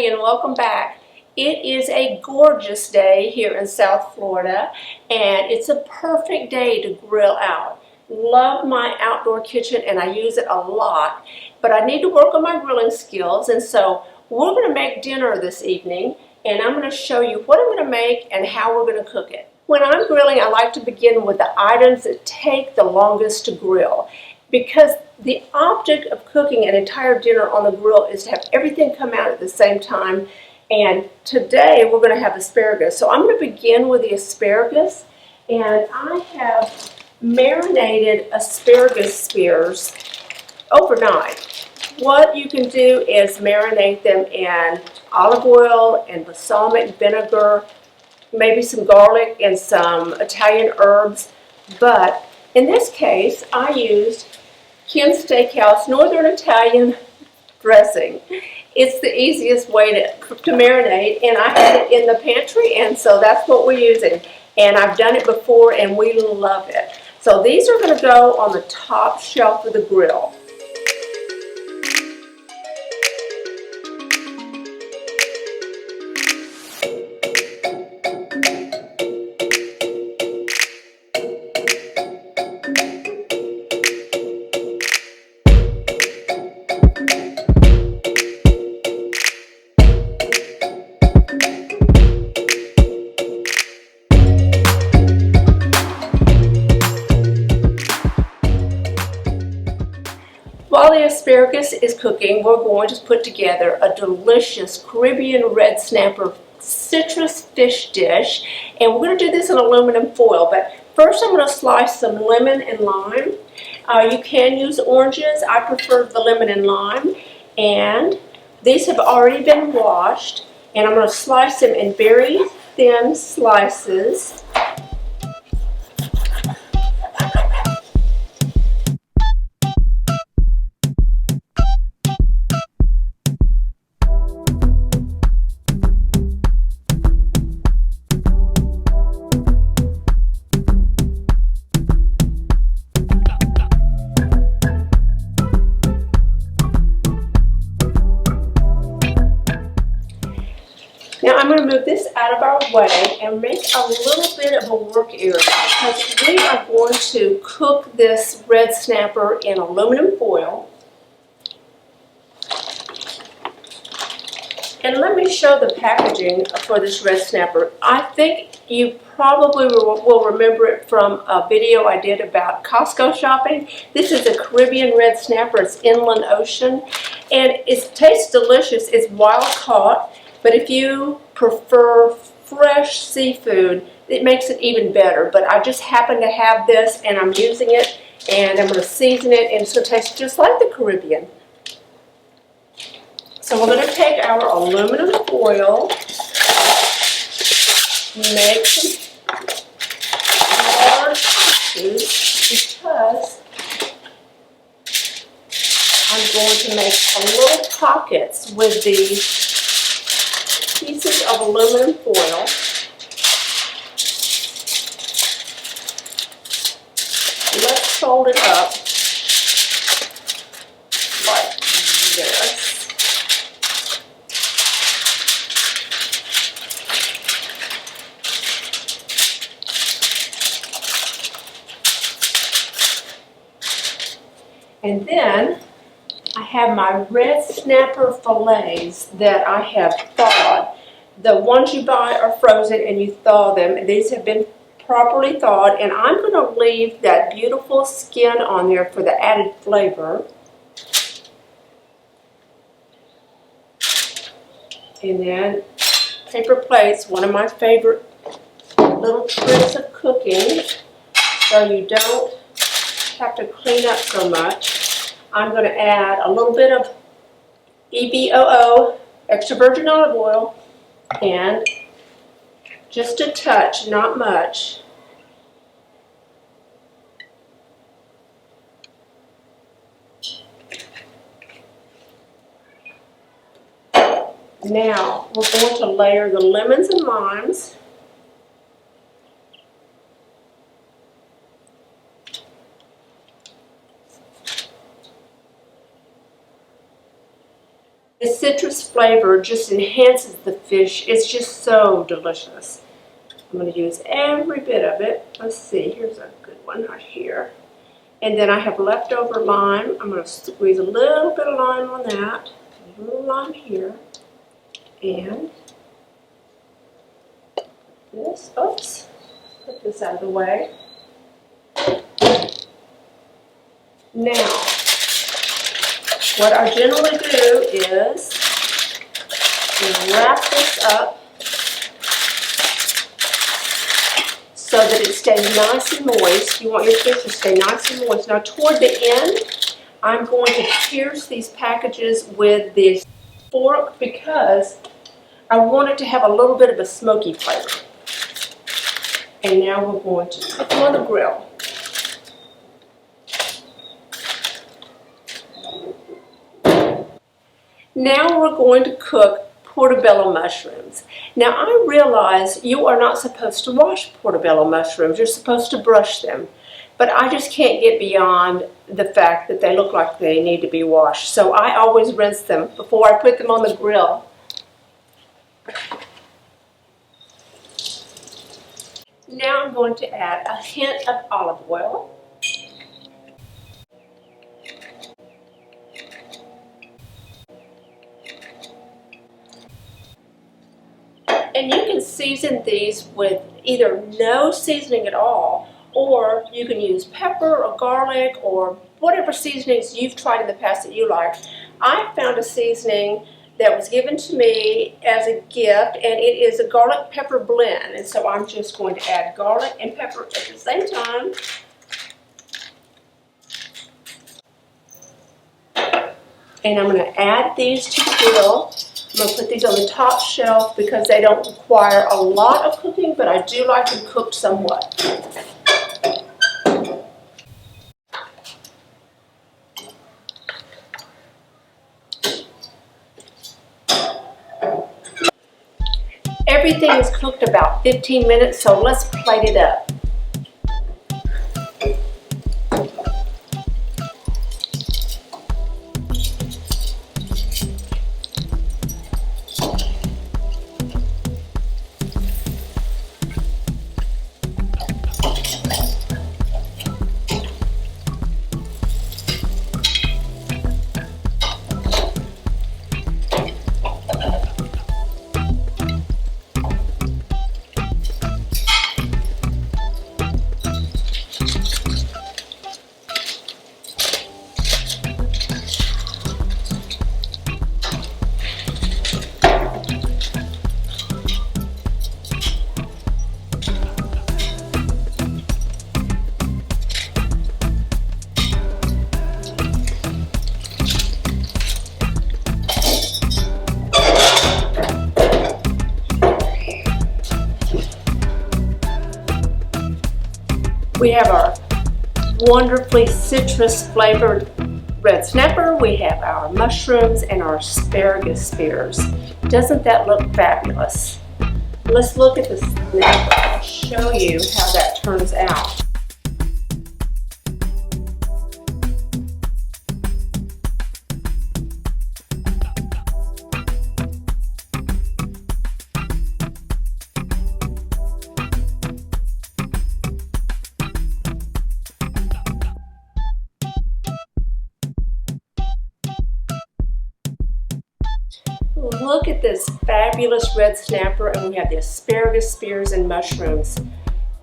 everybody, and welcome back. It is a gorgeous day here in South Florida, and it's a perfect day to grill out. Love my outdoor kitchen, and I use it a lot, but I need to work on my grilling skills, and so we're going to make dinner this evening, and I'm going to show you what I'm going to make and how we're going to cook it. When I'm grilling, I like to begin with the items that take the longest to grill, because the object of cooking an entire dinner on the grill is to have everything come out at the same time. And today we're going to have asparagus. So I'm going to begin with the asparagus, and I have marinated asparagus spears overnight. What you can do is marinate them in olive oil and balsamic vinegar, maybe some garlic and some Italian herbs. But in this case, I used Ken's Steakhouse Northern Italian dressing. It's the easiest way to marinate, and I had it in the pantry, and so that's what we're using. And I've done it before, and we love it. So these are going to go on the top shelf of the grill. While the asparagus is cooking, we're going to put together a delicious Caribbean red snapper citrus fish dish, and we're going to do this in aluminum foil. But first I'm going to slice some lemon and lime. You can use oranges. I prefer the lemon and lime, and these have already been washed, and I'm going to slice them in very thin slices. Now I'm going to move this out of our way and make a little bit of a work area, because we are going to cook this red snapper in aluminum foil. And let me show the packaging for this red snapper. I think you probably will remember it from a video I did about Costco shopping. This is a Caribbean red snapper. It's inland ocean, and it tastes delicious. It's wild caught. But if you prefer fresh seafood, it makes it even better. But I just happen to have this, and I'm using it, and I'm going to season it, and it's going to taste just like the Caribbean. So we're going to take our aluminum foil, make some large pieces, because I'm going to make little pockets with these pieces of aluminum foil. Let's fold it up like this. And then I have my red snapper fillets that I have thawed. The ones you buy are frozen and you thaw them. These have been properly thawed, and I'm going to leave that beautiful skin on there for the added flavor. And then paper plates, one of my favorite little tricks of cooking, so you don't have to clean up so much. I'm going to add a little bit of EVOO, extra virgin olive oil, and just a touch, not much. Now we're going to layer the lemons and limes. The citrus flavor just enhances the fish. It's just so delicious. I'm going to use every bit of it. Let's see, here's a good one right here. And then I have leftover lime. I'm going to squeeze a little bit of lime on that. A little lime here. And this, oops, put this out of the way. Now, what I generally do is wrap this up so that it stays nice and moist. You want your fish to stay nice and moist. Now, toward the end, I'm going to pierce these packages with this fork because I want it to have a little bit of a smoky flavor. And now we're going to put them on the grill. Now we're going to cook portobello mushrooms. Now I realize you are not supposed to wash portobello mushrooms. You're supposed to brush them. But I just can't get beyond the fact that they look like they need to be washed. So I always rinse them before I put them on the grill. Now I'm going to add a hint of olive oil. And you can season these with either no seasoning at all, or you can use pepper or garlic or whatever seasonings you've tried in the past that you like. I found a seasoning that was given to me as a gift, and it is a garlic pepper blend. And so I'm just going to add garlic and pepper at the same time. And I'm going to add these to the grill. I'm going to put these on the top shelf because they don't require a lot of cooking, but I do like them cooked somewhat. Everything is cooked about 15 minutes, so let's plate it up. We have our wonderfully citrus flavored red snapper. We have our mushrooms and our asparagus spears. Doesn't that look fabulous? Let's look at the snapper. I'll show you how that turns out. Look at this fabulous red snapper, and we have the asparagus spears and mushrooms.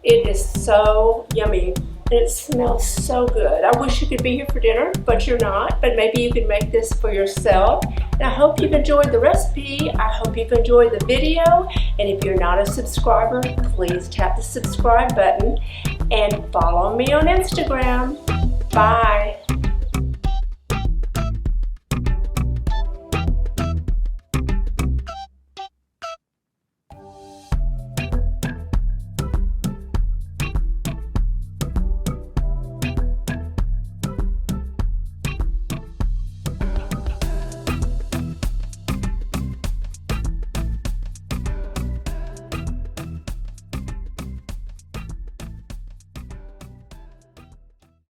It is so yummy, and it smells so good. I wish you could be here for dinner, but you're not. But maybe you could make this for yourself. And I hope you've enjoyed the recipe. I hope you've enjoyed the video. And if you're not a subscriber, please tap the subscribe button and follow me on Instagram. Bye.